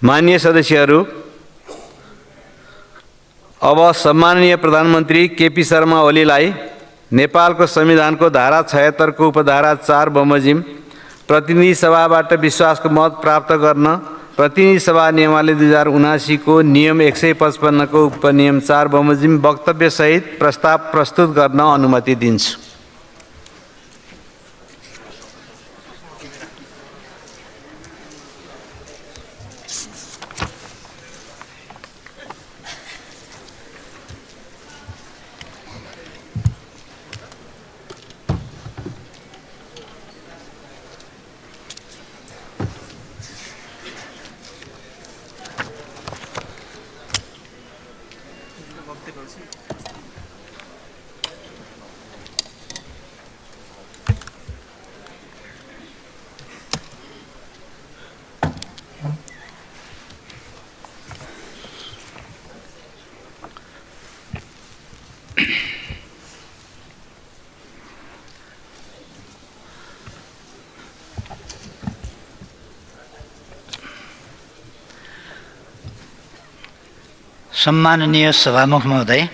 माननीय सदस्यहरू, अब सम्माननीय प्रधानमन्त्री केपी शर्मा ओलीलाई नेपालको संविधानको धारा 76 को उपधारा 4 बमोजिम प्रतिनिधि सभाबाट विश्वासको मत प्राप्त गर्न प्रतिनिधि सभा नियमावली 2079 को नियम 155 को उपनियम 4 बमोजिम वक्तव्य सहित प्रस्ताव प्रस्तुत गर्न अनुमति दिन्छु। सम्माननीय सभामुख महोदय,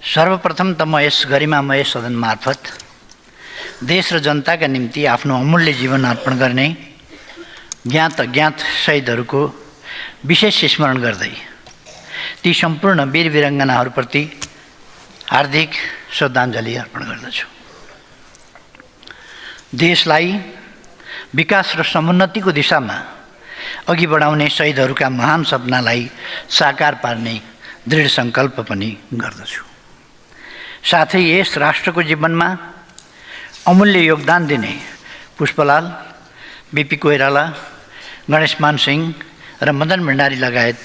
सर्वप्रथम त म यस गरिमामय सदन मार्फत देश र जनताका निम्ति आफ्नो अमूल्य जीवन अर्पण गर्ने ज्ञात अज्ञात शहीदहरूको विशेष स्मरण गर्दै ती सम्पूर्ण वीर वीराङ्गनाहरूप्रति हार्दिक श्रद्धाञ्जली अर्पण गर्दछु। देशलाई विकास र समुन्नतिको दिशामा अघि बढाउने शहीदहरूका महान सपनालाई साकार पार्ने दृढ सङ्कल्प पनि गर्दछु। साथै यस राष्ट्रको जीवनमा अमूल्य योगदान दिने पुष्पलाल, बीपी कोइराला, गणेशमान सिंह र मदन भण्डारी लगायत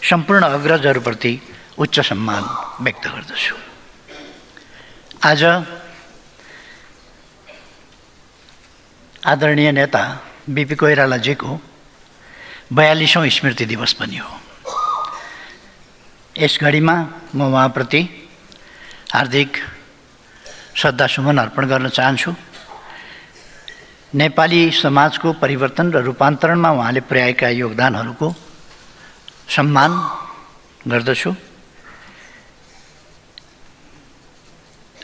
सम्पूर्ण अग्रजहरूप्रति उच्च सम्मान व्यक्त गर्दछु। आज आदरणीय नेता बीपी कोइरालाजीको 42औं स्मृति दिवस पनि हो। यस घडीमा म उहाँप्रति हार्दिक श्रद्धासुमन अर्पण गर्न चाहन्छु। नेपाली समाजको परिवर्तन र रूपान्तरणमा उहाँले पुर्याएका योगदानहरूको सम्मान गर्दछु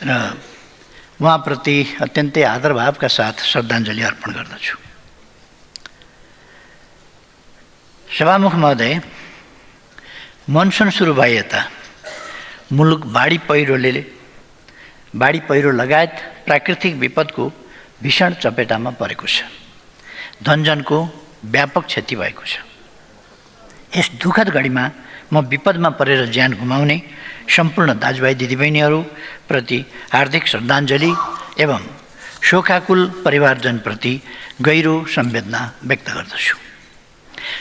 र उहाँप्रति अत्यन्तै आदरभावका साथ श्रद्धाञ्जली अर्पण गर्दछु। सभामुख महोदय, मनसुन सुरु भए यता मुलुक बाढी पहिरो लगायत प्राकृतिक विपदको भीषण चपेटामा परेको छ। धनजनको व्यापक क्षति भएको छ। यस दुःखद घडीमा म विपदमा परेर ज्यान गुमाउने सम्पूर्ण दाजुभाइ दिदीबहिनीहरू प्रति हार्दिक श्रद्धाञ्जली एवं शोकाकुल परिवारजनप्रति गहिरो संवेदना व्यक्त गर्दछु।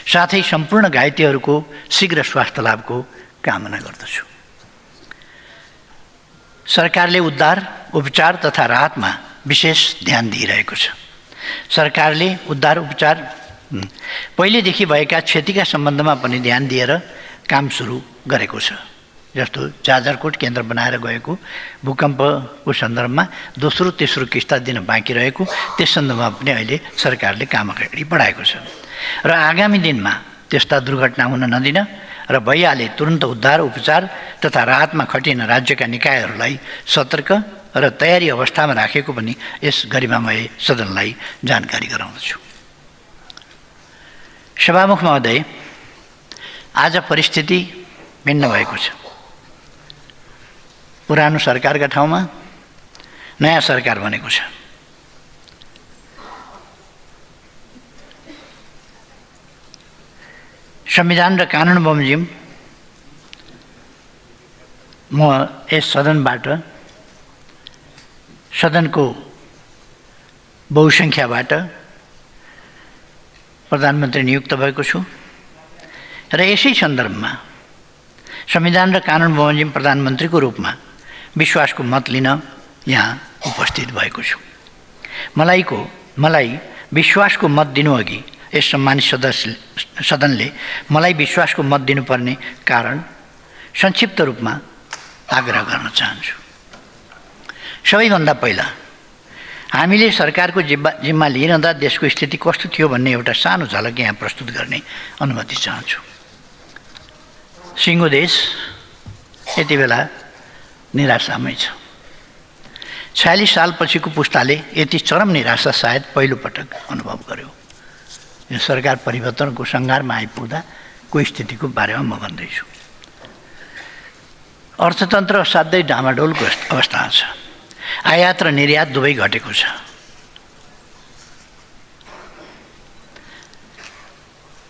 साथै सम्पूर्ण घाइतेहरूको शीघ्र स्वास्थ्य लाभको कामना गर्दछु। सरकारले उद्धार, उपचार तथा राहतमा विशेष ध्यान दिइरहेको छ। सरकारले उद्धार उपचार पहिलेदेखि भएका क्षतिका सम्बन्धमा पनि ध्यान दिएर काम सुरु गरेको छ। जस्तो जाजरकोट केन्द्र बनाएर गएको भूकम्पको सन्दर्भमा दोस्रो तेस्रो किस्ता दिन बाँकी रहेको, त्यस सन्दर्भमा पनि अहिले सरकारले काम अगाडि बढाएको छ र आगामी दिनमा त्यस्ता दुर्घटना हुन नदिन र भइहाले तुरन्त उद्धार उपचार तथा राहतमा खटिन राज्यका निकायहरूलाई सतर्क र तयारी अवस्थामा राखेको पनि यस गरिमामय सदनलाई जानकारी गराउँदछु। सभामुख महोदय, आज परिस्थिति भिन्न भएको छ। पुरानो सरकारका ठाउँमा नयाँ सरकार बनेको छ। संविधान र कानुन बमोजिम म यस सदनबाट सदनको बहुसङ्ख्याबाट प्रधानमन्त्री नियुक्त भएको छु र यसै सन्दर्भमा संविधान र कानुन बमोजिम प्रधानमन्त्रीको रूपमा विश्वासको मत लिन यहाँ उपस्थित भएको छु। मलाई विश्वासको मत दिनुअघि यस सम्मानित सदनले मलाई विश्वासको मत दिनुपर्ने कारण संक्षिप्त रूपमा आग्रह गर्न चाहन्छु। सबैभन्दा पहिला हामीले सरकारको जिम्मा लिइरहँदा देशको स्थिति कस्तो थियो भन्ने एउटा सानो झलक यहाँ प्रस्तुत गर्ने अनुमति चाहन्छु। सिङ्गो देश यति बेला निराशामै छ। 46 सालपछिको पुस्ताले यति चरम निराशा सायद पहिलोपटक अनुभव गर्यो। यो सरकार परिवर्तनको सङ्घारमा आइपुग्दा को स्थितिको बारेमा म भन्दैछु। अर्थतन्त्र असाध्यै डामाडोलको अवस्थामा छ। आयात र निर्यात दुवै घटेको छ।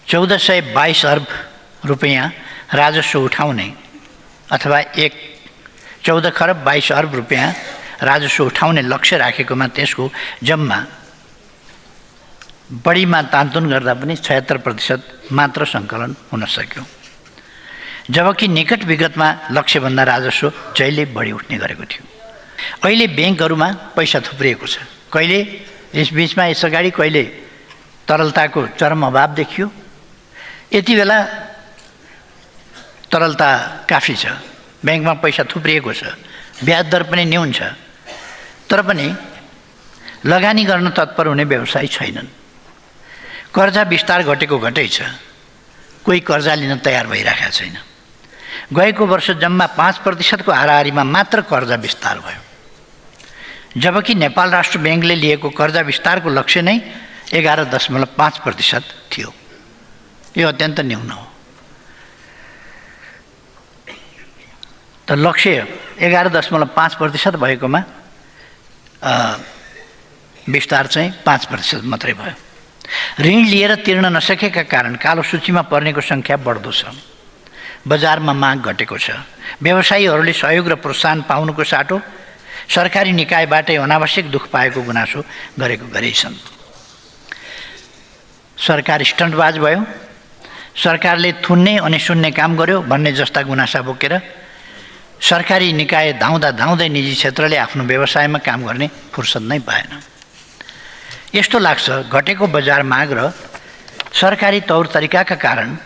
₹1422 अर्ब रुपियाँ राजस्व उठाउने अथवा 14 खरब 22 अर्ब रुपियाँ राजस्व उठाउने लक्ष्य राखेकोमा त्यसको जम्मा बढीमा तानतुन गर्दा पनि 76% मात्र सङ्कलन हुन सक्यो, जबकि निकट विगतमा लक्ष्यभन्दा राजस्व जहिले बढी उठ्ने गरेको थियो। अहिले ब्याङ्कहरूमा पैसा थुप्रिएको छ। कहिले यस बिचमा यसअगाडि कहिले तरलताको चरम अभाव देखियो। यति बेला तरलता काफी छ, ब्याङ्कमा पैसा थुप्रिएको छ, ब्याज दर पनि न्यून छ, तर पनि लगानी गर्न तत्पर हुने व्यवसायी छैनन्। कर्जा विस्तार घटेको घटै छ, कोही कर्जा लिन तयार भइरहेको छैन। गएको वर्ष जम्मा 5% को हाराहारीमा मात्र कर्जा विस्तार भयो, जबकि नेपाल राष्ट्र ब्याङ्कले लिएको कर्जा विस्तारको लक्ष्य नै 11.5% थियो। यो अत्यन्त न्यून हो। त लक्ष्य 11.5% भएकोमा विस्तार चाहिँ 5% मात्रै भयो। ऋण लिएर तिर्न नसकेका कारण कालो सूचीमा पर्नेको सङ्ख्या बढ्दो छ। बजारमा माग घटेको छ। व्यवसायीहरूले सहयोग र प्रोत्साहन पाउनुको साटो सरकारी निकायबाटै अनावश्यक दुख पाएको गुनासो गरेकै छन्। सरकार स्टन्टबाज भयो, सरकारले थुन्ने अनि सुन्ने काम गर्यो भन्ने जस्ता गुनासा बोकेर सरकारी निकाय धाउँदै निजी क्षेत्रले आफ्नो व्यवसायमा काम गर्ने फुर्सद नै पाएन। यस्तो लाग्छ घटेको बजार माग र सरकारी तौर तरिकाका कारण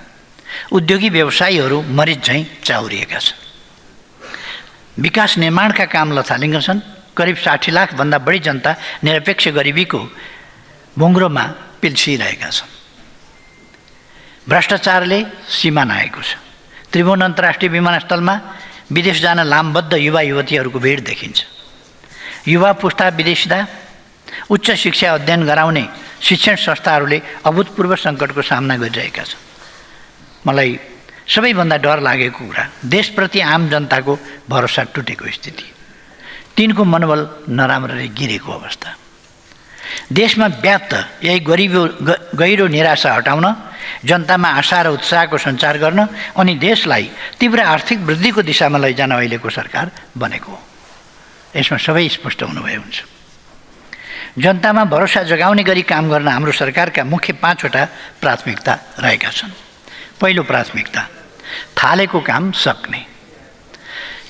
उद्योगी व्यवसायीहरू मरिच झैँ चाउरिएका छन्। विकास निर्माणका काम लथालिङ्ग छन्। करिब 60 लाखभन्दा बढी जनता निरपेक्ष गरिबीको भुङ्ग्रोमा पिल्सिरहेका छन्। भ्रष्टाचारले सीमा नआएको छ। त्रिभुवन अन्तर्राष्ट्रिय विमानस्थलमा विदेश जान लामबद्ध युवा युवतीहरूको भिड देखिन्छ। युवा पुस्ता विदेशिदा उच्च शिक्षा अध्ययन गराउने शिक्षण संस्थाहरूले अभूतपूर्व सङ्कटको सामना गरिरहेका छन्। मलाई सबैभन्दा डर लागेको कुरा देशप्रति आम जनताको भरोसा टुटेको स्थिति, तिनको मनोबल नराम्ररी गिरेको अवस्था। देशमा व्याप्त यही गहिरो निराशा हटाउन, जनतामा आशा र उत्साहको सञ्चार गर्न अनि देशलाई तीव्र आर्थिक वृद्धिको दिशामा लैजान अहिलेको सरकार बनेको हो। यसमा सबै स्पष्ट हुनुभयो हुन्छ। जनतामा भरोसा जगाउने गरी काम गर्न हाम्रो सरकारका मुख्य 5 वटा प्राथमिकता रहेका छन्। पहिलो प्राथमिकता, थालेको काम सक्ने।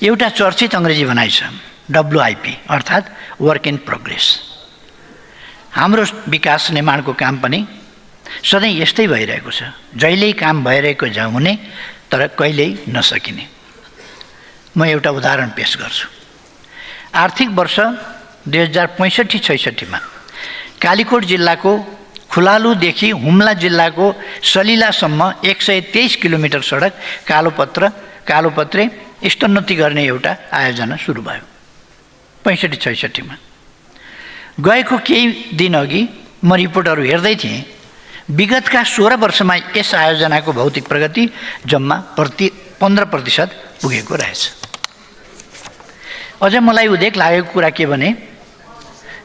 एउटा चर्चित अङ्ग्रेजी भनाइ छ, WIP अर्थात् वर्क इन प्रोग्रेस। हाम्रो विकास निर्माणको काम पनि सधैँ यस्तै भइरहेको छ। जहिल्यै काम भइरहेको हुने तर कहिल्यै नसकिने। म एउटा उदाहरण पेश गर्छु। आर्थिक वर्ष 2065-66 मा कालीकोट जिल्लाको खुलालुदेखि हुम्ला जिल्लाको सलिलासम्म 123 किलोमिटर सडक कालोपत्रे स्तोन्नति गर्ने एउटा आयोजना सुरु भयो 65-66 मा। गएको केही दिन अघि म रिपोर्टहरू हेर्दै थिएँ। विगतका 16 वर्षमा यस आयोजनाको भौतिक प्रगति जम्मा 15% पुगेको रहेछ। अझ मलाई उदेक लागेको कुरा के भने,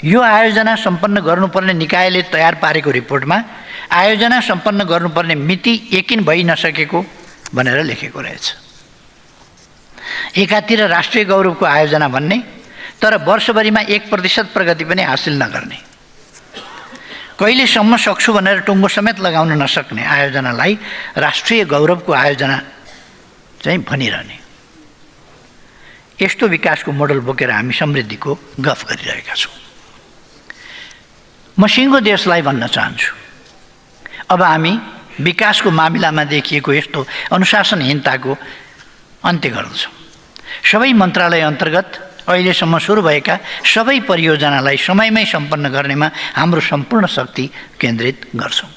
यो आयोजना सम्पन्न गर्नुपर्ने निकायले तयार पारेको रिपोर्टमा आयोजना सम्पन्न गर्नुपर्ने मिति यकिन भइ नसकेको भनेर लेखेको रहेछ। एकातिर राष्ट्रिय गौरवको आयोजना भन्ने, तर वर्षभरिमा 1% प्रगति पनि हासिल नगर्ने, कहिलेसम्म सक्छु भनेर टुङ्गो समेत लगाउन नसक्ने आयोजनालाई राष्ट्रिय गौरवको आयोजना चाहिँ भनिरहने। यस्तो विकासको मोडल बोकेर हामी समृद्धिको गफ गरिरहेका छौँ। म सिङ्गो देशलाई भन्न चाहन्छु, अब हामी विकासको मामिलामा देखिएको यस्तो अनुशासनहीनताको अन्त्य गर्दछौँ। सबै मन्त्रालय अन्तर्गत अहिलेसम्म सुरु भएका सबै परियोजनालाई समयमै सम्पन्न गर्नेमा हाम्रो सम्पूर्ण शक्ति केन्द्रित गर्छौँ।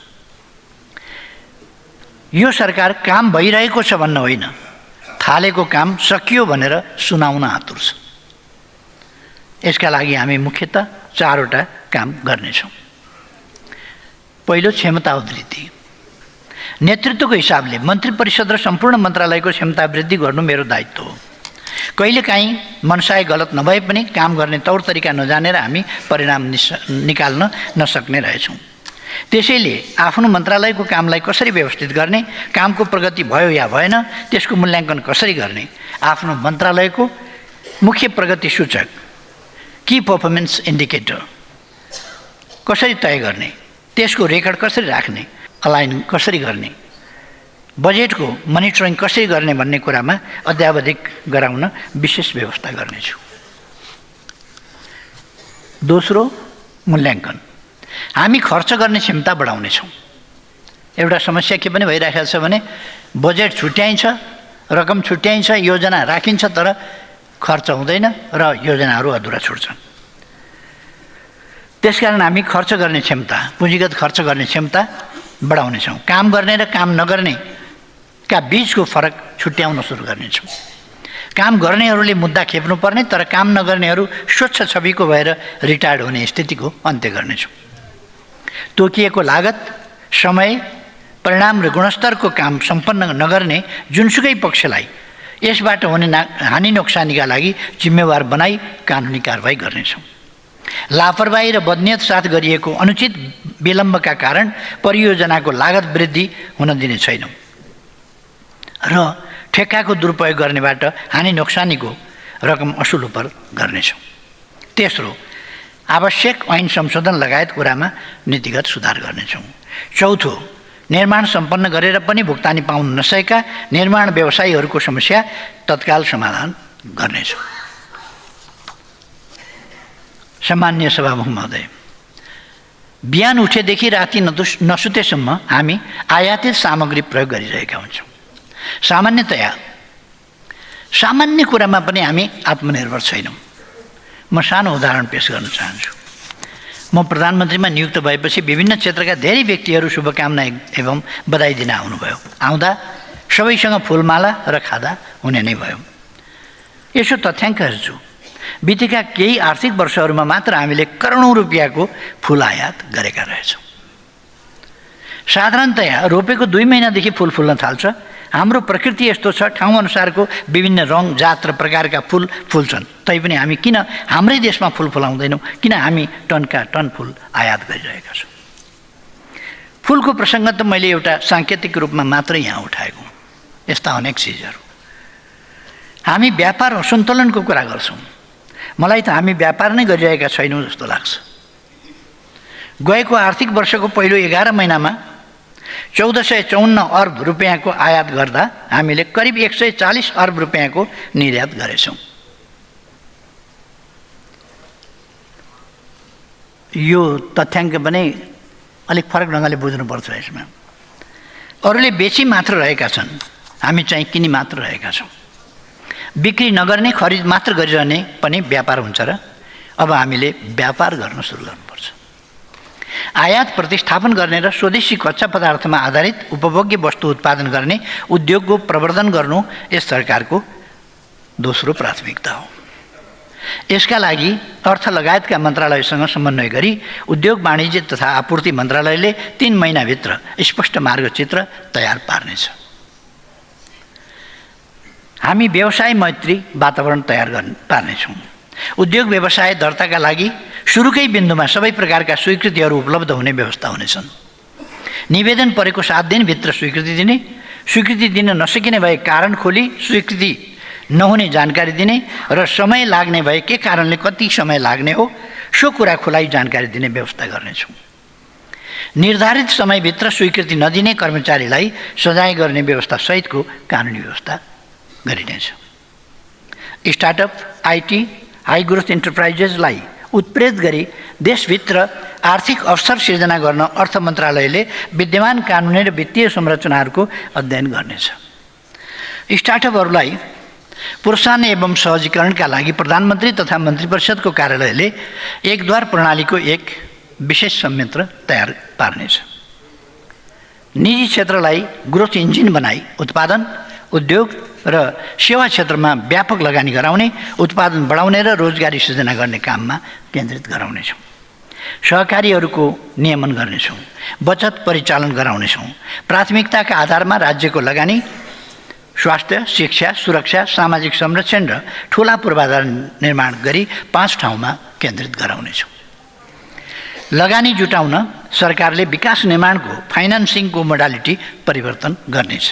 यो सरकार काम भइरहेको छ भन्न होइन, थालेको काम सकियो भनेर सुनाउन आतुर छ। यसका लागि हामी मुख्यतः 4वटा काम गर्नेछौँ। पहिलो, क्षमता वृद्धि। नेतृत्वको हिसाबले मन्त्री परिषद र सम्पूर्ण मन्त्रालयको क्षमता वृद्धि गर्नु मेरो दायित्व हो। कहिलेकाहीँ मनसाय गलत नभए पनि काम गर्ने तौर तरिका नजानेर हामी परिणाम निकाल्न नसक्ने रहेछौँ। त्यसैले आफ्नो मन्त्रालयको कामलाई कसरी व्यवस्थित गर्ने, कामको प्रगति भयो या भएन त्यसको मूल्याङ्कन कसरी गर्ने, आफ्नो मन्त्रालयको मुख्य प्रगति सूचक की पर्फर्मेन्स इन्डिकेटर कसरी तय गर्ने, त्यसको रेकर्ड कसरी राख्ने, अलाइन कसरी गर्ने, बजेटको मोनिटरिङ कसरी गर्ने भन्ने कुरामा अध्यावधिक गराउन विशेष व्यवस्था गर्नेछु। दोस्रो, मूल्याङ्कन। हामी खर्च गर्ने क्षमता बढाउनेछौँ। एउटा समस्या के पनि भइरहेको छ भने बजेट छुट्याइन्छ, रकम छुट्याइन्छ, योजना राखिन्छ, तर खर्च हुँदैन र योजनाहरू अधुरा छुट्छन्। त्यसकारण हामी खर्च गर्ने क्षमता, पुँजीगत खर्च गर्ने क्षमता बढाउनेछौँ। काम गर्ने र काम नगर्नेका बीचको फरक छुट्याउन सुरु गर्नेछौँ। काम गर्नेहरूले मुद्दा खेप्नुपर्ने, तर काम नगर्नेहरू स्वच्छ छविको भएर रिटायर्ड हुने स्थितिको अन्त्य गर्नेछौँ। तोकिएको लागत, समय, परिणाम र गुणस्तरको काम सम्पन्न नगर्ने जुनसुकै पक्षलाई यसबाट हुने हानि नोक्सानीका लागि जिम्मेवार बनाई कानुनी कारबाही गर्नेछौँ। लापरवाही र बदनियत साथ गरिएको अनुचित विलम्बका कारण परियोजनाको लागत वृद्धि हुन दिने छैनौँ र ठेक्काको दुरुपयोग गर्नेबाट हानि नोक्सानीको रकम असुल उपर गर्नेछौँ। तेस्रो, आवश्यक ऐन संशोधन लगायत कुरामा नीतिगत सुधार गर्नेछौँ। चौथो, निर्माण सम्पन्न गरेर पनि भुक्तानी पाउन नसकेका निर्माण व्यवसायीहरूको समस्या तत्काल समाधान गर्नेछौँ। सम्माननीय सभामुख महोदय, बिहान उठेदेखि राति नसुतेसम्म हामी आयातित सामग्री प्रयोग गरिरहेका हुन्छौँ। सामान्य कुरामा पनि हामी आत्मनिर्भर छैनौँ। म सानो उदाहरण पेश गर्न चाहन्छु। म प्रधानमन्त्रीमा नियुक्त भएपछि विभिन्न क्षेत्रका धेरै व्यक्तिहरू शुभकामना एवं बधाई दिन आउनुभयो। आउँदा सबैसँग फुलमाला र खादा हुने नै भयो। यसो तथ्याङ्क हेर्छु, बितेका केही आर्थिक वर्षहरूमा मात्र हामीले करोडौँ रुपियाँको फुल आयात गरेका रहेछौँ। साधारणतया रोपेको 2 महिनादेखि फुल फुल्न थाल्छ। हाम्रो प्रकृति यस्तो छ, ठाउँअनुसारको विभिन्न रङ, जात र प्रकारका फुल फुल्छन्। तैपनि हामी किन हाम्रै देशमा फुल फुलाउँदैनौँ? किन हामी टनका टन फुल आयात गरिरहेका छौँ? फुलको प्रसङ्ग त मैले एउटा साङ्केतिक रूपमा मात्रै यहाँ उठाएको हुँ। यस्ता अनेक चिजहरू। हामी व्यापार असन्तुलनको कुरा गर्छौँ। मलाई त हामी व्यापार नै गरिरहेका छैनौँ जस्तो लाग्छ। गएको आर्थिक वर्षको पहिलो 11 महिनामा 1454 अर्ब रुपियाँको आयात गर्दा हामीले करिब 140 अर्ब रुपियाँको निर्यात गरेछौँ। यो तथ्याङ्क पनि अलिक फरक ढङ्गले बुझ्नुपर्छ। यसमा अरूले बेची मात्र रहेका छन्, हामी चाहिँ किनी मात्र रहेका छौँ। बिक्री नगर्ने, खरिद मात्र गरिरहने पनि व्यापार हुन्छ र अब हामीले व्यापार गर्न सुरु गर्नुपर्छ। आयात प्रतिस्थापन गर्ने र स्वदेशी कच्चा पदार्थमा आधारित उपभोग्य वस्तु उत्पादन गर्ने उद्योगको प्रवर्धन गर्नु यस सरकारको दोस्रो प्राथमिकता हो। यसका लागि अर्थ लगायतका मन्त्रालयसँग समन्वय गरी उद्योग वाणिज्य तथा आपूर्ति मन्त्रालयले 3 महिनाभित्र स्पष्ट मार्गचित्र तयार पार्नेछ। हामी व्यवसाय मैत्री वातावरण तयार पार्नेछौँ। उद्योग व्यवसाय दर्ताका लागि सुरुकै बिन्दुमा सबै प्रकारका स्वीकृतिहरू उपलब्ध हुने व्यवस्था हुनेछन्। निवेदन परेको 7 दिनभित्र स्वीकृति दिने, स्वीकृति दिन नसकिने भए कारण खोली स्वीकृति नहुने जानकारी दिने र समय लाग्ने भए के कारणले कति समय लाग्ने हो सो कुरा खुलाई जानकारी दिने व्यवस्था गर्नेछौँ। निर्धारित समयभित्र स्वीकृति नदिने कर्मचारीलाई सजाय गर्ने व्यवस्था सहितको कानुनी व्यवस्था गरिनेछ। स्टार्टअप, आइटी, हाई ग्रोथ इन्टरप्राइजेसलाई उत्प्रेरित गरी देशभित्र आर्थिक अवसर सिर्जना गर्न अर्थ मन्त्रालयले विद्यमान कानुनी र वित्तीय संरचनाहरूको अध्ययन गर्नेछ। स्टार्टअपहरूलाई प्रोत्साहन एवं सहजीकरणका लागि प्रधानमन्त्री तथा मन्त्री परिषदको कार्यालयले एकद्वार प्रणालीको एक विशेष संयन्त्र तयार पार्नेछ। निजी क्षेत्रलाई ग्रोथ इन्जिन बनाई उत्पादन, उद्योग र सेवा क्षेत्रमा व्यापक लगानी गराउने, उत्पादन बढाउने र रोजगारी सृजना गर्ने काममा केन्द्रित गराउनेछौँ। सहकारीहरूको नियमन गर्नेछौँ, बचत परिचालन गराउनेछौँ। प्राथमिकताका आधारमा राज्यको लगानी स्वास्थ्य, शिक्षा, सुरक्षा, सामाजिक संरक्षण र ठुला पूर्वाधार निर्माण गरी 5 ठाउँमा केन्द्रित गराउनेछौँ। लगानी जुटाउन सरकारले विकास निर्माणको फाइनान्सिङको मोडालिटी परिवर्तन गर्नेछ।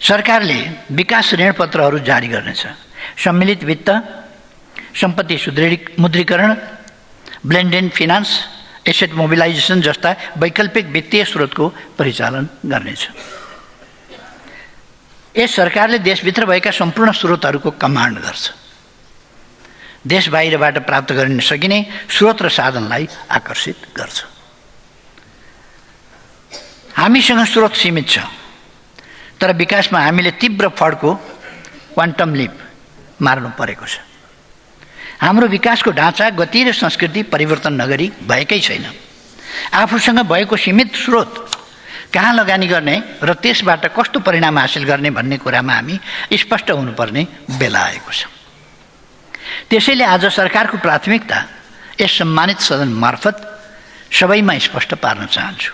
सरकारले विकास ऋणपत्रहरू जारी गर्नेछ। सम्मिलित वित्त, सम्पत्ति मुद्रीकरण, ब्लेन्डेड फाइनान्स, एसेट मोबिलाइजेसन जस्ता वैकल्पिक वित्तीय स्रोतको परिचालन गर्नेछ। यस सरकारले देशभित्र भएका सम्पूर्ण स्रोतहरूको कमान्ड गर्छ। देश बाहिरबाट प्राप्त गर्न सकिने स्रोत र साधनलाई आकर्षित गर्छ। हामीसँग स्रोत सीमित छ, तर विकासमा हामीले तीव्र फड्को क्वान्टम लिप मार्नु परेको छ। हाम्रो विकासको ढाँचा, गति र संस्कृति परिवर्तन नगरी भएकै छैन। आफूसँग भएको सीमित स्रोत कहाँ लगानी गर्ने र त्यसबाट कस्तो परिणाम हासिल गर्ने भन्ने कुरामा हामी स्पष्ट हुनुपर्ने बेला आएको छ। त्यसैले आज सरकारको प्राथमिकता यस सम्मानित सदन मार्फत सबैमा स्पष्ट पार्न चाहन्छु।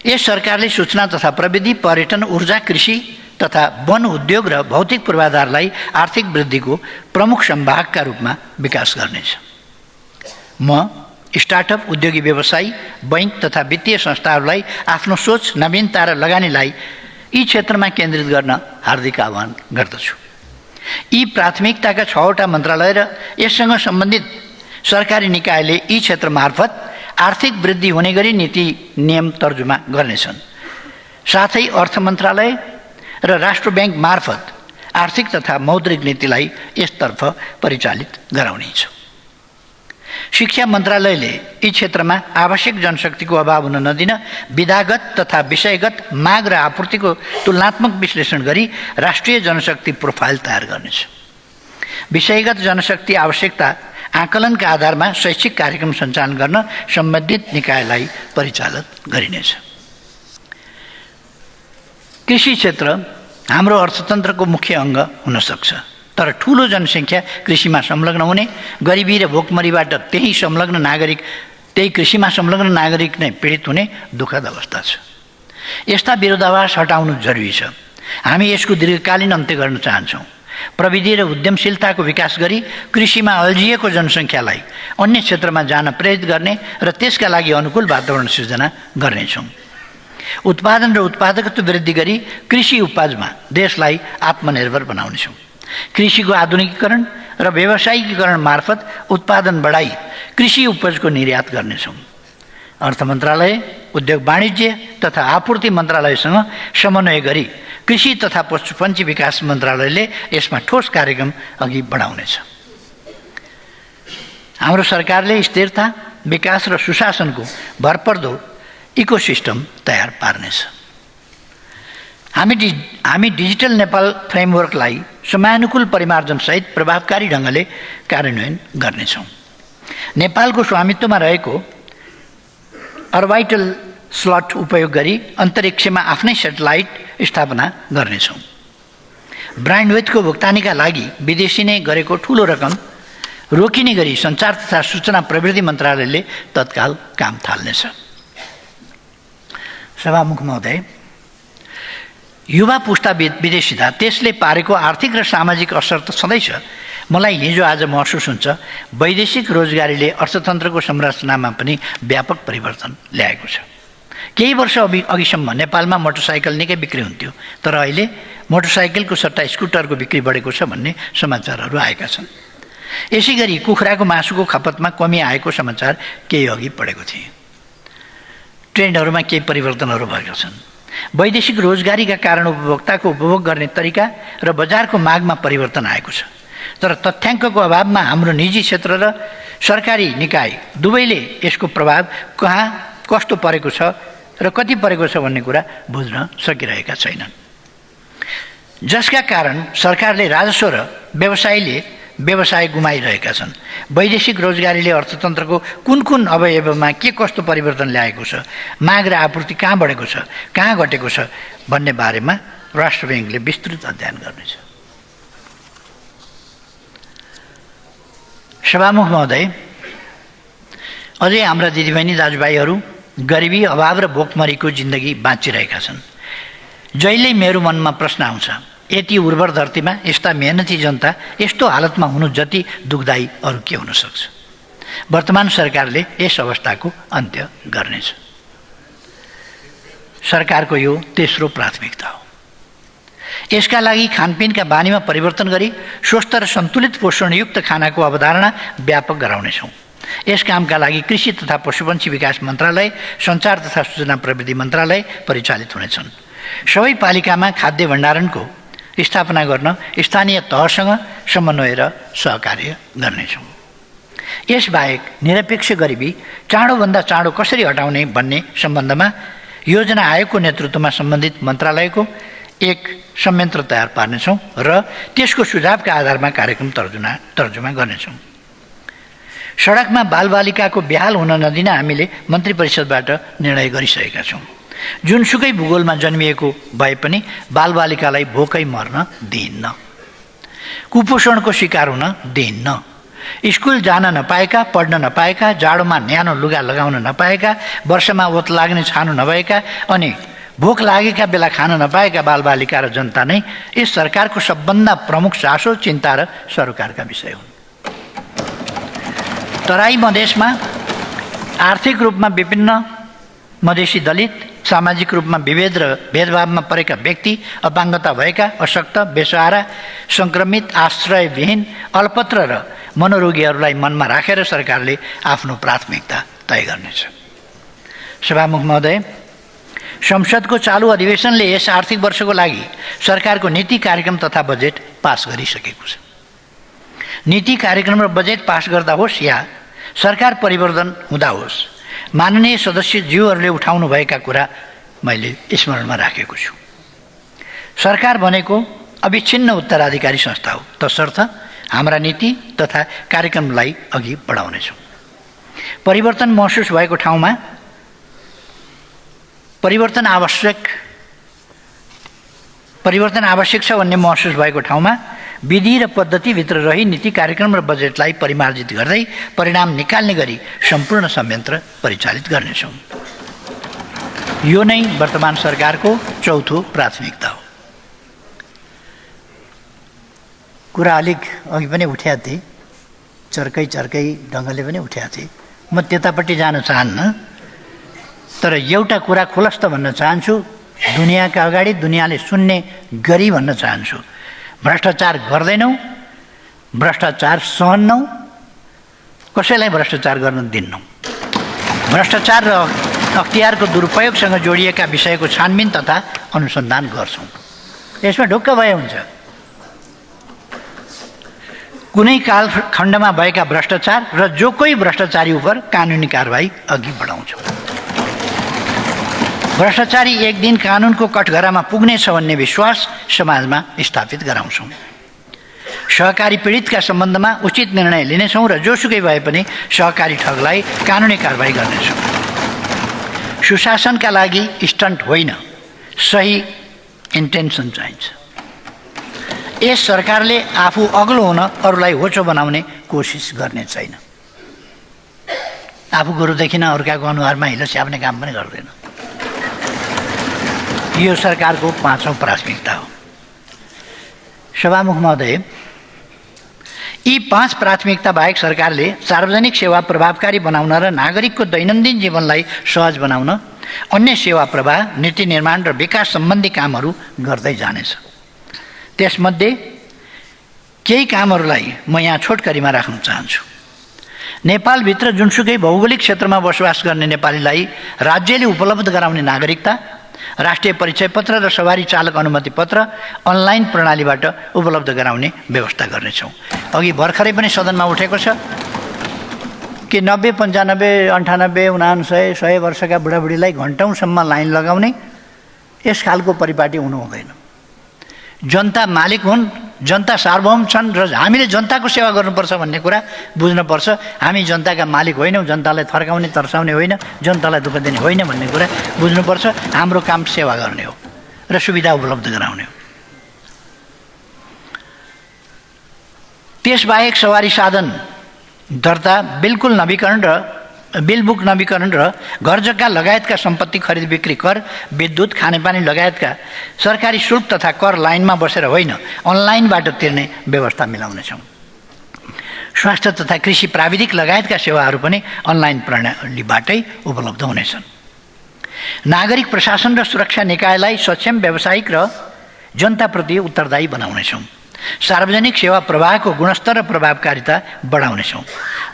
यस सरकारले सूचना तथा प्रविधि, पर्यटन, ऊर्जा, कृषि तथा वन उद्योग र भौतिक पूर्वाधारलाई आर्थिक वृद्धिको प्रमुख संवाहकका रूपमा विकास गर्नेछ। म स्टार्टअप, उद्योगी व्यवसायी, बैंक तथा वित्तीय संस्थाहरूलाई आफ्नो सोच, नवीनता र लगानीलाई यी क्षेत्रमा केन्द्रित गर्न हार्दिक आह्वान गर्दछु। यी प्राथमिकताका 6वटा मन्त्रालय र यससँग सम्बन्धित सरकारी निकायले यी क्षेत्र मार्फत आर्थिक वृद्धि हुने गरी नीति नियम तर्जुमा गर्नेछन्। साथै अर्थ मन्त्रालय र राष्ट्र ब्याङ्क मार्फत आर्थिक तथा मौद्रिक नीतिलाई यसतर्फ परिचालित गराउनेछ। शिक्षा मन्त्रालयले यी क्षेत्रमा आवश्यक जनशक्तिको अभाव हुन नदिन विधागत तथा विषयगत माग र आपूर्तिको तुलनात्मक विश्लेषण गरी राष्ट्रिय जनशक्ति प्रोफाइल तयार गर्नेछ। विषयगत जनशक्ति आवश्यकता आकलनका आधारमा शैक्षिक कार्यक्रम सञ्चालन गर्न सम्बन्धित निकायलाई परिचालित गरिनेछ। कृषि क्षेत्र हाम्रो अर्थतन्त्रको मुख्य अङ्ग हुन सक्छ, तर ठुलो जनसङ्ख्या कृषिमा संलग्न हुने, गरिबी र भोकमरीबाट त्यही कृषिमा संलग्न नागरिक नै पीडित हुने दुःखद अवस्था छ। यस्ता विरोधाभास हटाउनु जरुरी छ। हामी यसको दीर्घकालीन अन्त्य गर्न चाहन्छौँ। प्रविधि र उद्यमशीलताको विकास गरी कृषिमा अल्झिएको जनसङ्ख्यालाई अन्य क्षेत्रमा जान प्रेरित गर्ने र त्यसका लागि अनुकूल वातावरण सिर्जना गर्नेछौँ। उत्पादन र उत्पादकत्व वृद्धि गरी कृषि उपजमा देशलाई आत्मनिर्भर बनाउनेछौँ। कृषिको आधुनिकीकरण र व्यावसायिकीकरण मार्फत उत्पादन बढाई कृषि उपजको निर्यात गर्नेछौँ। अर्थ मन्त्रालय, उद्योग वाणिज्य तथा आपूर्ति मन्त्रालयसँग समन्वय गरी कृषि तथा पशुपन्छी विकास मन्त्रालयले यसमा ठोस कार्यक्रम अघि बढाउनेछ। हाम्रो सरकारले स्थिरता, विकास र सुशासनको भरपर्दो इकोसिस्टम तयार पार्नेछ। हामी डिजिटल नेपाल फ्रेमवर्कलाई समयानुकूल परिमार्जनसहित प्रभावकारी ढङ्गले कार्यान्वयन गर्नेछौँ। नेपालको स्वामित्वमा रहेको अर्बिटल स्लट उपयोग गरी अन्तरिक्षमा आफ्नै सेटेलाइट स्थापना गर्नेछौँ। ब्यान्डविड्थको भुक्तानीका लागि विदेशीले गरेको ठुलो रकम रोकिने गरी सञ्चार तथा सूचना प्रविधि मन्त्रालयले तत्काल काम थाल्नेछ। सभामुख महोदय, युवा पुस्ता विदेशिँदा त्यसले पारेको आर्थिक र सामाजिक असर त सधैँ छ। मलाई हिजो आज महसुस हुन्छ वैदेशिक रोजगारीले अर्थतन्त्रको संरचनामा पनि व्यापक परिवर्तन ल्याएको छ। केही वर्ष अघिसम्म नेपालमा मोटरसाइकल निकै बिक्री हुन्थ्यो, तर अहिले मोटरसाइकलको सट्टा स्कुटरको बिक्री बढेको छ भन्ने समाचारहरू आएका छन्। यसै गरी कुखुराको मासुको खपतमा कमी आएको समाचार केही अघि पढेको थिएँ। ट्रेन्डहरूमा केही परिवर्तनहरू भएका छन्। वैदेशिक रोजगारीका कारण उपभोक्ताको उपभोग गर्ने तरिका र बजारको मागमा परिवर्तन आएको छ, तर तथ्याङ्कको अभावमा हाम्रो निजी क्षेत्र र सरकारी निकाय दुवैले यसको प्रभाव कहाँ कस्तो परेको छ र कति परेको छ भन्ने कुरा बुझ्न सकिरहेका छैनन्। जसका कारण सरकारले राजस्व र व्यवसाय गुमाइरहेका छन्। वैदेशिक रोजगारीले अर्थतन्त्रको कुन अवयवमा के कस्तो परिवर्तन ल्याएको छ, माग र आपूर्ति कहाँ बढेको छ, कहाँ घटेको छ भन्ने बारेमा राष्ट्र ब्याङ्कले विस्तृत अध्ययन गर्नेछ। सभामुख महोदय, अझै हाम्रा दिदीबहिनी दाजुभाइहरू गरिबी, अभाव र भोकमरीको जिन्दगी बाँचिरहेका छन्। जहिल्यै मेरो मनमा प्रश्न आउँछ, यति उर्वर धरतीमा यस्ता मेहनती जनता यस्तो हालतमा हुनु जति दुःखदायी अरू के हुन सक्छ। वर्तमान सरकारले यस अवस्थाको अन्त्य गर्नेछ। सरकारको यो तेस्रो प्राथमिकता हो। यसका लागि खानपिनका बानीमा परिवर्तन गरी स्वस्थ र सन्तुलित पोषणयुक्त खानाको अवधारणा व्यापक गराउनेछौँ। यस कामका लागि कृषि तथा पशुपन्छी विकास मन्त्रालय, सञ्चार तथा सूचना प्रविधि मन्त्रालय परिचालित हुनेछन्। सबै पालिकामा खाद्य भण्डारणको स्थापना गर्न स्थानीय तहसँग समन्वय र सहकार्य गर्नेछौँ। यसबाहेक निरपेक्ष गरिबी चाँडोभन्दा चाँडो कसरी हटाउने भन्ने सम्बन्धमा योजना आयोगको नेतृत्वमा सम्बन्धित मन्त्रालयको एक संयन्त्र तयार पार्नेछौँ र त्यसको सुझावका आधारमा कार्यक्रम तर्जुमा गर्नेछौँ। सडकमा बालबालिकाको बेहाल हुन नदिन हामीले मन्त्री परिषदबाट निर्णय गरिसकेका छौँ। जुनसुकै भूगोलमा जन्मिएको भए पनि बालबालिकालाई भोकै मर्न दिइन्न, कुपोषणको शिकार हुन दिइन्न। स्कुल जान नपाएका, पढ्न नपाएका, जाडोमा न्यानो लुगा लगाउन नपाएका, वर्षमा ओत लाग्ने छानो नभएका अनि भोक लागेका बेला खान नपाएका बालबालिका र जनता नै यस सरकारको सबभन्दा प्रमुख चासो, चिन्ता र सरोकारका विषय हुन्। तराई मधेसमा आर्थिक रूपमा विभिन्न मधेसी दलित, सामाजिक रूपमा विभेद र भेदभावमा परेका व्यक्ति, अपाङ्गता भएका, अशक्त, बेसहारा, सङ्क्रमित, आश्रयविहीन, अल्पत्र र मनोरोगीहरूलाई मनमा राखेर सरकारले आफ्नो प्राथमिकता तय गर्नेछ। सभामुख महोदय, संसदको चालु अधिवेशनले यस आर्थिक वर्षको लागि सरकारको नीति कार्यक्रम तथा बजेट पास गरिसकेको छ। नीति कार्यक्रम र बजेट पास गर्दा होस् या सरकार परिवर्तन हुँदा होस्, माननीय सदस्यज्यूहरूले उठाउनुभएका कुरा मैले स्मरणमा राखेको छु। सरकार भनेको अविच्छिन्न उत्तराधिकारी संस्था हो, तसर्थ हाम्रा नीति तथा कार्यक्रमलाई अघि बढाउनेछौँ। परिवर्तन आवश्यक छ भन्ने महसुस भएको ठाउँमा विधि र पद्धतिभित्र रही नीति कार्यक्रम र बजेटलाई परिमार्जित गर्दै परिणाम निकाल्ने गरी सम्पूर्ण संयन्त्र परिचालित गर्नेछौँ। यो नै वर्तमान सरकारको चौथो प्राथमिकता हो। कुरा अलिक अघि पनि उठ्या थिए, चर्कै ढङ्गले पनि उठ्या थिए। म त्यतापट्टि जान चाहन्न, तर एउटा कुरा खुलस्त भन्न चाहन्छु, दुनियाँका अगाडि दुनियाँले सुन्ने गरी भन्न चाहन्छु। भ्रष्टाचार गर्दैनौँ, भ्रष्टाचार सहन्नौँ, कसैलाई भ्रष्टाचार गर्न दिन्नौँ। भ्रष्टाचार र अख्तियारको दुरुपयोगसँग जोडिएका विषयको छानबिन तथा अनुसन्धान गर्छौँ। यसमा ढुक्क भए हुन्छ। कुनै कालखण्डमा भएका भ्रष्टाचार र जो कोही भ्रष्टाचारी उप कानुनी कारबाही अघि बढाउँछौँ। भ्रष्टाचारी एक दिन कानुनको कठघरामा पुग्नेछ भन्ने विश्वास समाजमा स्थापित गराउँछौँ। सहकारी पीडितका सम्बन्धमा उचित निर्णय लिनेछौँ र जोसुकै भए पनि सहकारी ठगलाई कानुनी कारबाही गर्नेछौँ। सुशासनका लागि स्टन्ट होइन, सही इन्टेन्सन चाहिन्छ। यस सरकारले आफू अग्लो हुन अरूलाई होचो बनाउने कोसिस गर्ने छैन। आफू गोरुदेखि अर्काको अनुहारमा हिलो स्याप्ने काम पनि गर्दैन। यो सरकारको पाँचौँ प्राथमिकता हो। सभामुख महोदय, यी 5 प्राथमिकता बाहेक सरकारले सार्वजनिक सेवा प्रभावकारी बनाउन र नागरिकको दैनन्दिन जीवनलाई सहज बनाउन अन्य सेवा प्रवाह, नीति निर्माण र विकास सम्बन्धी कामहरू गर्दै जानेछ। त्यसमध्ये केही कामहरूलाई म यहाँ छोटकरीमा राख्न चाहन्छु। नेपालभित्र जुनसुकै भौगोलिक क्षेत्रमा बसोबास गर्ने नेपालीलाई राज्यले उपलब्ध गराउने नागरिकता, राष्ट्रिय परिचय पत्र र सवारी चालक अनुमति पत्र अनलाइन प्रणालीबाट उपलब्ध गराउने व्यवस्था गर्नेछौँ। अघि भर्खरै पनि सदनमा उठेको छ कि 90, 95, 98, 99, 100 वर्षका बुढाबुढीलाई घन्टौँसम्म लाइन लगाउने यस खालको परिपाटी हुनु हुँदैन। जनता मालिक हुन्, जनता सार्वभौम छन् र हामीले जनताको सेवा गर्नुपर्छ भन्ने कुरा बुझ्नुपर्छ। हामी जनताका मालिक होइनौँ, जनतालाई थर्काउने तर्साउने होइन, जनतालाई दुःख दिने होइन भन्ने कुरा बुझ्नुपर्छ। हाम्रो काम सेवा गर्ने हो र सुविधा उपलब्ध गराउने हो। त्यसबाहेक सवारी साधन दर्ता, बिल्कुल नवीकरण र बिलबुक नवीकरण र घर जग्गा लगायतका सम्पत्ति खरिद बिक्री कर, विद्युत, खानेपानी लगायतका सरकारी शुल्क तथा कर लाइनमा बसेर होइन, अनलाइनबाट तिर्ने व्यवस्था मिलाउनेछौँ। स्वास्थ्य तथा कृषि प्राविधिक लगायतका सेवाहरू पनि अनलाइन प्रणालीबाटै उपलब्ध हुनेछन्। नागरिक प्रशासन र सुरक्षा निकायलाई सक्षम, व्यावसायिक र जनताप्रति उत्तरदायी बनाउनेछौँ। सार्वजनिक सेवा प्रवाहको गुणस्तर र प्रभावकारिता बढाउनेछौँ।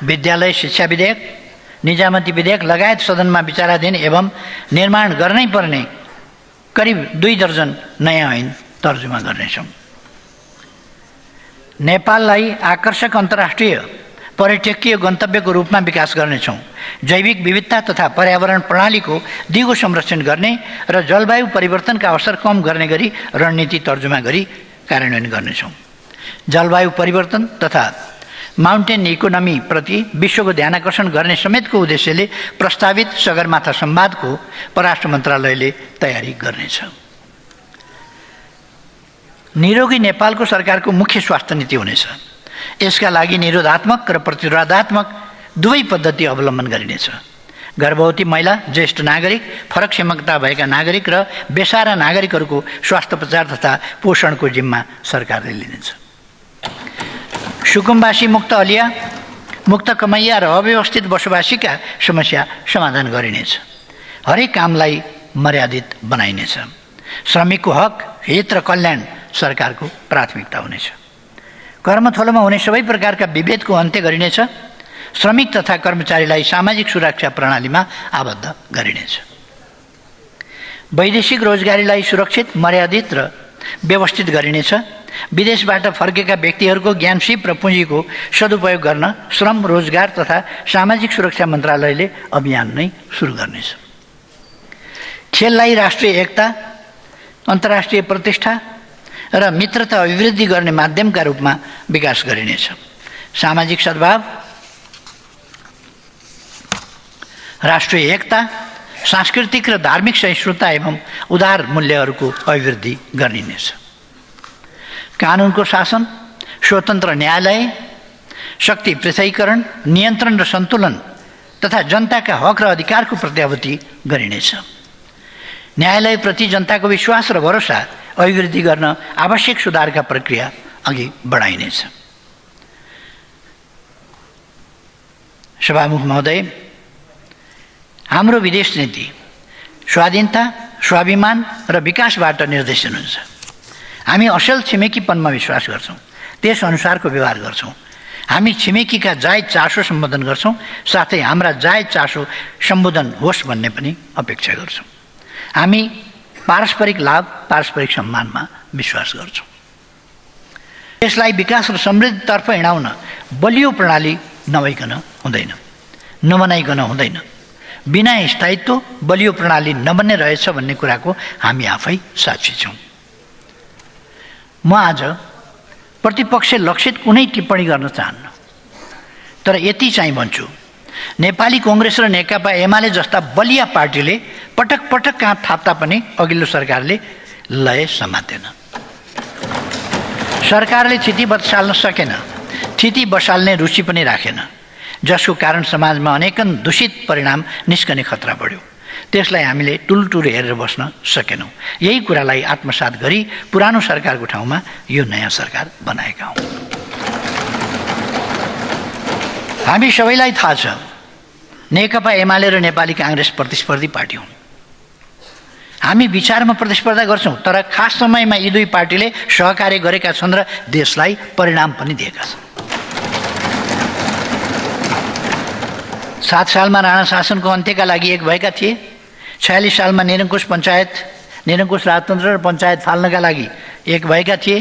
विद्यालय शिक्षा विधेयक, निजामती विधेयक लगायत सदनमा विचाराधीन एवं निर्माण गर्नै पर्ने करिब 2 दर्जन नयाँ ऐन तर्जुमा गर्नेछौँ। नेपाललाई आकर्षक अन्तर्राष्ट्रिय पर्यटकीय गन्तव्यको रूपमा विकास गर्नेछौँ। जैविक विविधता तथा पर्यावरण प्रणालीको दिगो संरक्षण गर्ने र जलवायु परिवर्तनका असर कम गर्ने गरी रणनीति तर्जुमा गरी कार्यान्वयन गर्नेछौँ। जलवायु परिवर्तन तथा माउन्टेन इकोनोमी प्रति विश्वको ध्यान आकर्षण गर्ने समेतको उद्देश्यले प्रस्तावित सगरमाथा संवादको परराष्ट्र मन्त्रालयले तयारी गर्नेछ। निरोगी नेपालको सरकारको मुख्य स्वास्थ्य नीति हुनेछ। यसका लागि निरोधात्मक र प्रतिरोधात्मक दुवै पद्धति अवलम्बन गरिनेछ। गर्भवती महिला, ज्येष्ठ नागरिक, फरक क्षमता भएका नागरिक र बेसारा नागरिकहरूको स्वास्थ्योपचार तथा पोषणको जिम्मा सरकारले लिनेछ। सुकुम्बासी, मुक्त अलिया, मुक्त कमैया र अव्यवस्थित बसोबासीका समस्या समाधान गरिनेछ। हरेक कामलाई मर्यादित बनाइनेछ। श्रमिकको हक, हित र कल्याण सरकारको प्राथमिकता हुनेछ। कर्मथलोमा हुने सबै प्रकारका विभेदको अन्त्य गरिनेछ। श्रमिक तथा कर्मचारीलाई सामाजिक सुरक्षा प्रणालीमा आबद्ध गरिनेछ। वैदेशिक रोजगारीलाई सुरक्षित, मर्यादित र व्यवस्थित गरिनेछ। विदेशबाट फर्केका व्यक्तिहरूको ज्ञान, सिप र पुँजीको सदुपयोग गर्न श्रम, रोजगार तथा सामाजिक सुरक्षा मन्त्रालयले अभियान नै सुरु गर्नेछ। खेललाई राष्ट्रिय एकता, अन्तर्राष्ट्रिय प्रतिष्ठा र मित्रता अभिवृद्धि गर्ने माध्यमका रूपमा विकास गरिनेछ। सामाजिक सद्भाव, राष्ट्रिय एकता, सांस्कृतिक र धार्मिक सहिष्णुता एवं उदार मूल्यहरूको अभिवृद्धि गरिनेछ। कानुनको शासन, स्वतन्त्र न्यायालय, शक्ति पृथकीकरण, नियन्त्रण र सन्तुलन तथा जनताका हक र अधिकारको प्रत्याभूति गरिनेछ। न्यायालयप्रति जनताको विश्वास र भरोसा अभिवृद्धि गर्न आवश्यक सुधारका प्रक्रिया अघि बढाइनेछ। सभामुख महोदय, हाम्रो विदेश नीति स्वाधीनता, स्वाभिमान र विकासबाट निर्देशन हुन्छ। हामी असल छिमेकीपनमा विश्वास गर्छौँ, त्यस अनुसारको व्यवहार गर्छौँ। हामी छिमेकीका जायज चासो सम्बोधन गर्छौँ, साथै हाम्रा जायज चासो सम्बोधन होस् भन्ने पनि अपेक्षा गर्छौँ। हामी पारस्परिक लाभ, पारस्परिक सम्मानमा विश्वास गर्छौँ। यसलाई विकास र समृद्धितर्फ हिँडाउन बलियो प्रणाली नभइकन हुँदैन, नबनाइकन हुँदैन। बिना स्थायित्व बलियो प्रणाली नबन्ने रहेछ भन्ने कुराको हामी आफै साक्षी छौँ। म आज प्रतिपक्ष लक्षित कुनै टिप्पणी गर्न चाहन्न, तर यति चाहिँ भन्छु, नेपाली कांग्रेस र नेकपा एमाले जस्ता बलिया पार्टीले पटक पटक काँध थाप्दा पनि अघिल्लो सरकारले लय समातेन। सरकारले थिति बसाल्न सकेन, थिति बसाल्ने रुचि पनि राखेन, जसको कारण समाजमा अनेकन दूषित परिणाम निस्कने खतरा बढ्यो। त्यसलाई हामीले टुलटुल हेरेर बस्न सकेनौँ। यही कुरालाई आत्मसात गरी पुरानो सरकारको ठाउँमा यो नयाँ सरकार बनाएका हौँ। हामी सबैलाई थाहा छ, नेकपा एमाले र नेपाली कांग्रेस प्रतिस्पर्धी पार्टी हुन्। हामी विचारमा प्रतिस्पर्धा गर्छौँ, तर खास समयमा यी दुई पार्टीले सहकार्य गरेका छन् र देशलाई परिणाम पनि दिएका छन्। 7 सालमा राणा शासनको अन्त्यका लागि एक भएका थिए। 46 सालमा निरङ्कुश राजतन्त्र र पञ्चायत फाल्नका लागि एक भएका थिए।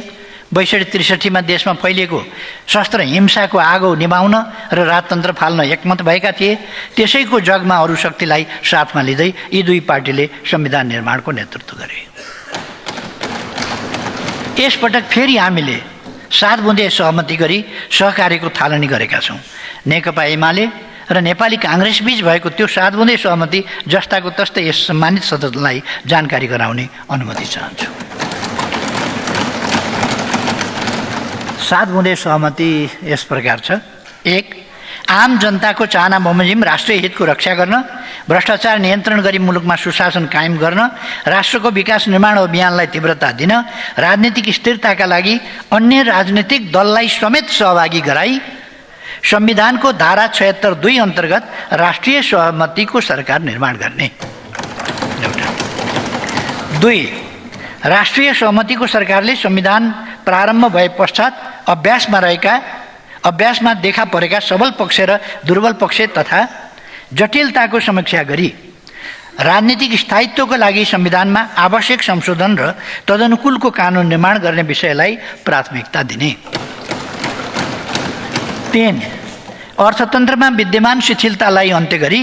62-63 देशमा फैलिएको शस्त्र हिंसाको आगो निभाउन र राजतन्त्र फाल्न एकमत भएका थिए। त्यसैको जगमा अरू शक्तिलाई साथमा लिँदै यी दुई पार्टीले संविधान निर्माणको नेतृत्व गरे। यसपटक फेरि हामीले 7 बुँदे सहमति गरी सहकार्यको थालनी गरेका छौँ। नेकपा एमाले र नेपाली काङ्ग्रेस बीच भएको त्यो 7 बुँदे सहमति जस्ताको तस्तै यस सम्मानित सदनलाई जानकारी गराउने अनुमति चाहन्छु। 7 बुँदे सहमति यस प्रकार छ। 1. आम जनताको चाहना बमोजिम राष्ट्रिय हितको रक्षा गर्न, भ्रष्टाचार नियन्त्रण गरी मुलुकमा सुशासन कायम गर्न, राष्ट्रको विकास निर्माण अभियानलाई तीव्रता दिन, राजनीतिक स्थिरताका लागि अन्य राजनीतिक दललाई समेत सहभागी गराई संविधानको धारा 76(2) अन्तर्गत राष्ट्रिय सहमतिको सरकार निर्माण गर्ने। 2. राष्ट्रिय सहमतिको सरकारले संविधान प्रारम्भ भए पश्चात अभ्यासमा देखा परेका सबल पक्ष र दुर्बल पक्ष तथा जटिलताको समीक्षा गरी राजनीतिक स्थायित्वको लागि संविधानमा आवश्यक संशोधन र तदनुकूलको कानुन निर्माण गर्ने विषयलाई प्राथमिकता दिने। 3. अर्थतन्त्रमा विद्यमान शिथिलतालाई अन्त्य गरी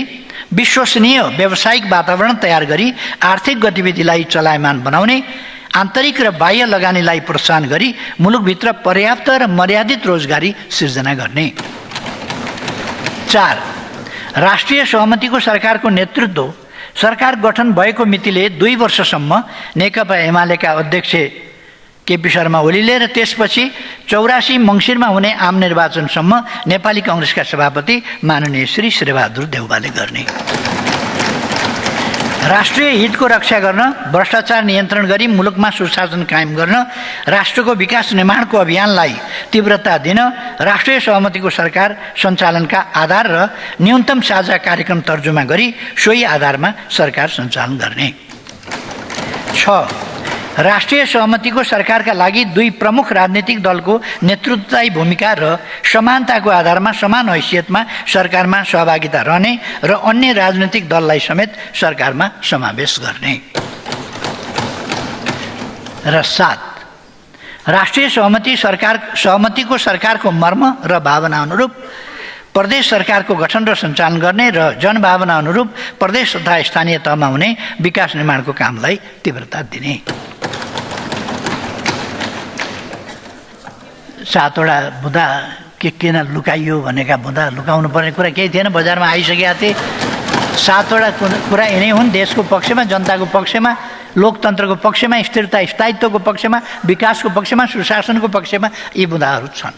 विश्वसनीय व्यावसायिक वातावरण तयार गरी आर्थिक गतिविधिलाई चलायमान बनाउने, आन्तरिक र बाह्य लगानीलाई प्रोत्साहन गरी मुलुकभित्र पर्याप्त र मर्यादित रोजगारी सिर्जना गर्ने। 4. राष्ट्रिय सहमतिको सरकारको नेतृत्व सरकार गठन भएको मितिले 2 वर्षसम्म नेकपा एमालेका अध्यक्ष केपी शर्मा ओलीले र त्यसपछि 84 मङ्सिरमा हुने आम निर्वाचनसम्म नेपाली काङ्ग्रेसका सभापति माननीय श्री शेरबहादुर देउवाले गर्ने। राष्ट्रिय हितको रक्षा गर्न, भ्रष्टाचार नियन्त्रण गरी मुलुकमा सुशासन कायम गर्न, राष्ट्रको विकास निर्माणको अभियानलाई तीव्रता दिन, राष्ट्रिय सहमतिको सरकार सञ्चालनका आधार र न्यूनतम साझा कार्यक्रम तर्जुमा गरी सोही आधारमा सरकार सञ्चालन गर्ने। 6. राष्ट्रिय सहमतिको सरकारका लागि 2 प्रमुख राजनीतिक दलको नेतृत्वदायी भूमिका र समानताको आधारमा समान हैसियतमा सरकारमा सहभागिता रहने र अन्य राजनीतिक दललाई समेत सरकारमा समावेश गर्ने। र 7. राष्ट्रिय सहमतिको सरकारको मर्म र भावना अनुरूप प्रदेश सरकारको गठन र सञ्चालन गर्ने र जनभावना अनुरूप प्रदेश तथा स्थानीय तहमा हुने विकास निर्माणको कामलाई तीव्रता दिने। 7 वटा बुँदा किन लुकाइयो भनेका बुँदा लुकाउनु पर्ने कुरा केही थिएन, बजारमा आइसकेका थिए। 7 वटा कुरा यिनै हुन्: देशको पक्षमा, जनताको पक्षमा, लोकतन्त्रको पक्षमा, स्थिरता स्थायित्वको पक्षमा, विकासको पक्षमा, सुशासनको पक्षमा यी बुँदाहरू छन्।